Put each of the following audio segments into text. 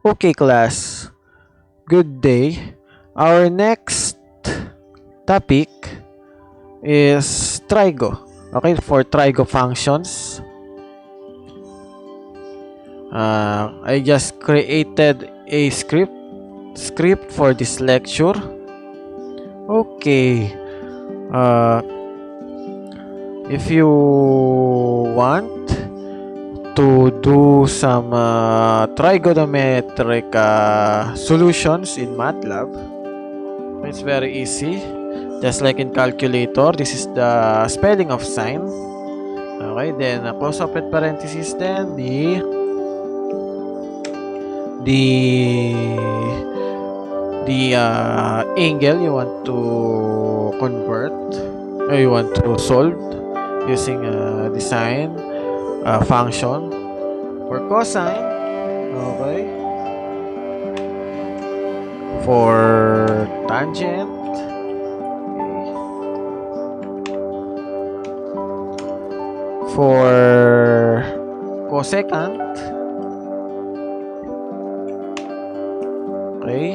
Okay, class. Good day. Our next topic is trigo. Okay, for trigo functions. I just created a script for this lecture. Okay. Uh, if you want to do some trigonometric solutions in MATLAB, it's very easy. Just like in calculator, this is the spelling of sine. Okay, then close open parenthesis, then the angle you want to convert, or you want to solve using the sine function. For cosine, okay, for tangent, for cosecant, okay,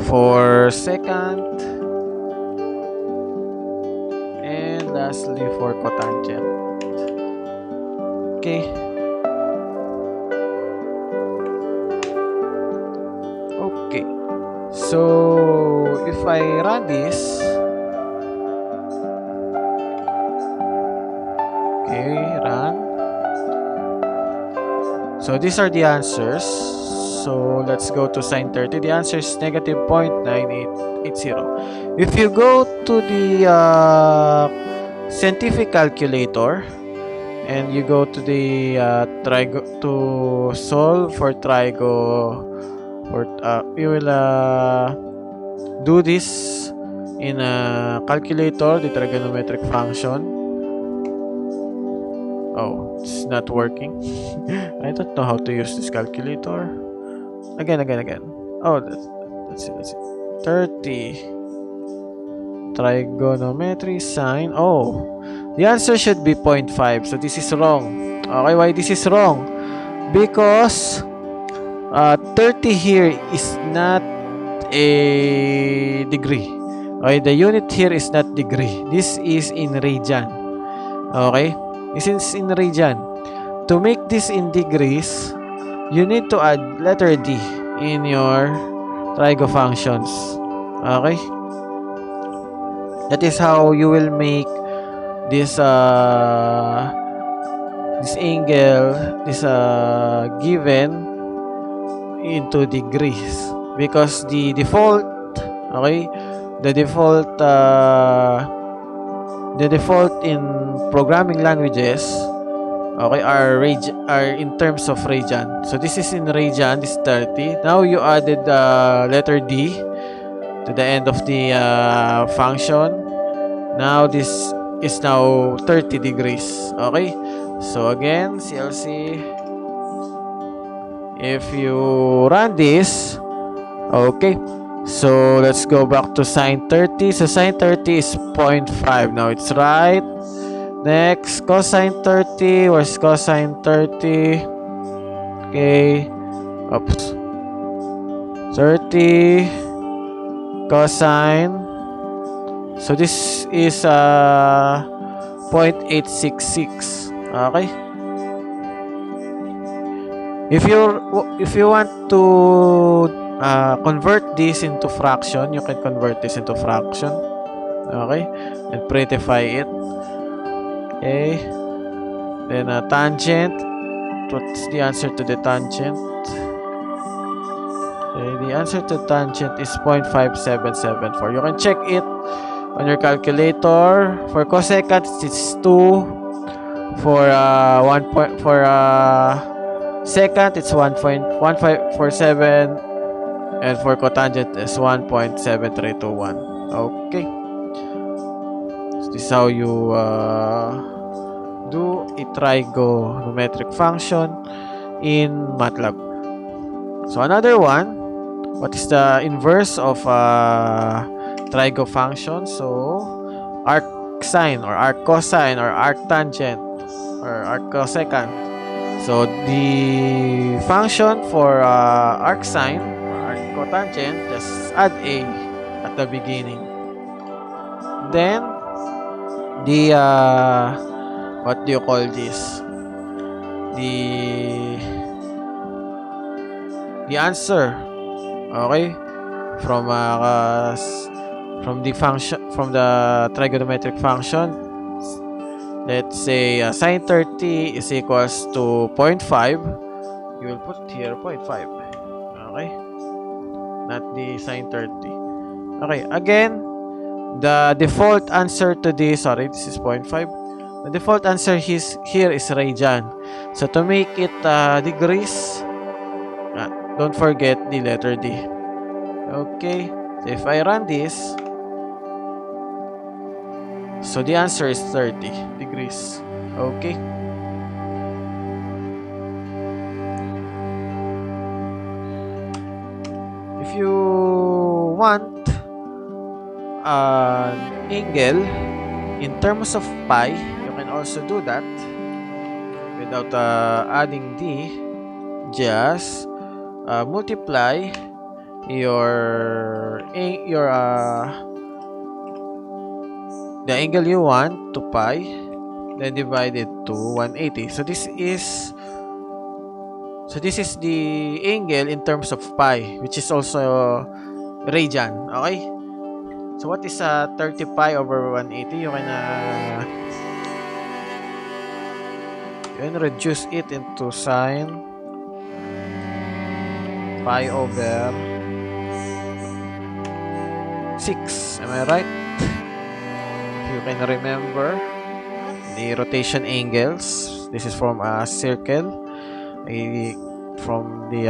for secant, and lastly for cotangent. Okay. Okay. So if I run this, okay, run. So these are the answers. So let's go to sine 30. The answer is negative 0.9880. If you go to the scientific calculator and you go to the trigo to solve for trigo, or you will do this in a calculator, the trigonometric function. Oh, it's not working. I don't know how to use this calculator. Again. Oh, let's see. 30 trigonometry sine. Oh, the answer should be 0.5. So this is wrong. Okay, why this is wrong? Because 30 here is not a degree. Okay, the unit here is not degree. This is in radian. Okay, this is in radian. To make this in degrees, you need to add letter D in your trigo functions. Okay, that is how you will make this this angle, this given into degrees, because the default, okay, the default in programming languages, okay, are in terms of radian. So this is in radian, this 30. Now you added letter D to the end of the function. Now this is now 30 degrees. Okay, so again, CLC, if you run this, okay, so let's go back to sine 30. So sine 30 is 0.5. Now it's right. Next, cosine 30. Where's cosine 30? Okay, oops, 30 cosine. So this is 0.866. Okay, if you want to convert this into fraction, you can convert this into fraction. Okay, and prettify it. Okay, then tangent. What's the answer to the tangent? Okay, the answer to tangent is 0.5774. You can check it on your calculator. For cosecant, it's 2. For secant, it's 1.1547, and for cotangent is 1.7321. Okay, so this is how you do a trigonometric function in MATLAB. So another one, what is the inverse of trigo function? So arc sine or arc cosine or arc tangent or arc cosecant. So the function for arcsine or arccotangent, just add a at the beginning. Then the what do you call this? The answer, okay, from from the function, from the trigonometric function. Let's say sine 30 is equals to 0.5. You will put here 0.5. Okay? Not the sine 30. Okay, again, the default answer to this, sorry, this is 0.5. The default answer here is radian. So to make it degrees, don't forget the letter D. Okay, so if I run this, so the answer is 30 degrees. Okay. If you want an angle in terms of pi, you can also do that without adding D. Just multiply your the angle you want to pi, then divide it to 180. So this is the angle in terms of pi, which is also radian. Okay, so what is 30 pi over 180? You can reduce it into sine pi over 6. Am I right? If you can remember the rotation angles, this is from a circle, from the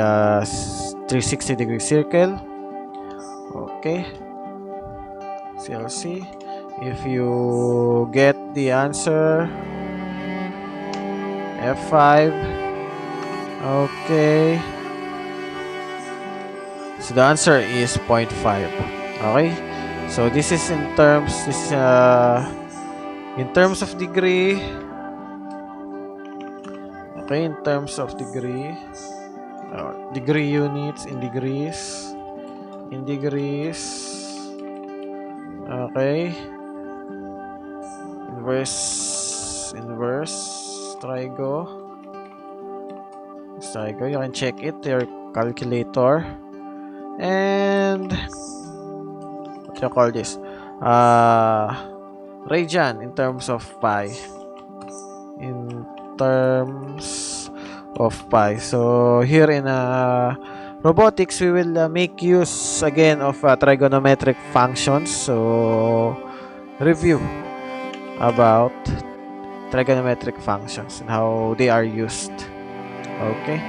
360 degree circle. Okay, CLC. If you get the answer, F5. Okay, so the answer is 0.5. Okay, so this is in terms of degree. Okay, in terms of degree, degree units in degrees, okay, inverse trigo, you can check it your calculator. And what do you call this, radian in terms of pi, so here in robotics, we will make use again of trigonometric functions. So review about trigonometric functions and how they are used. Okay.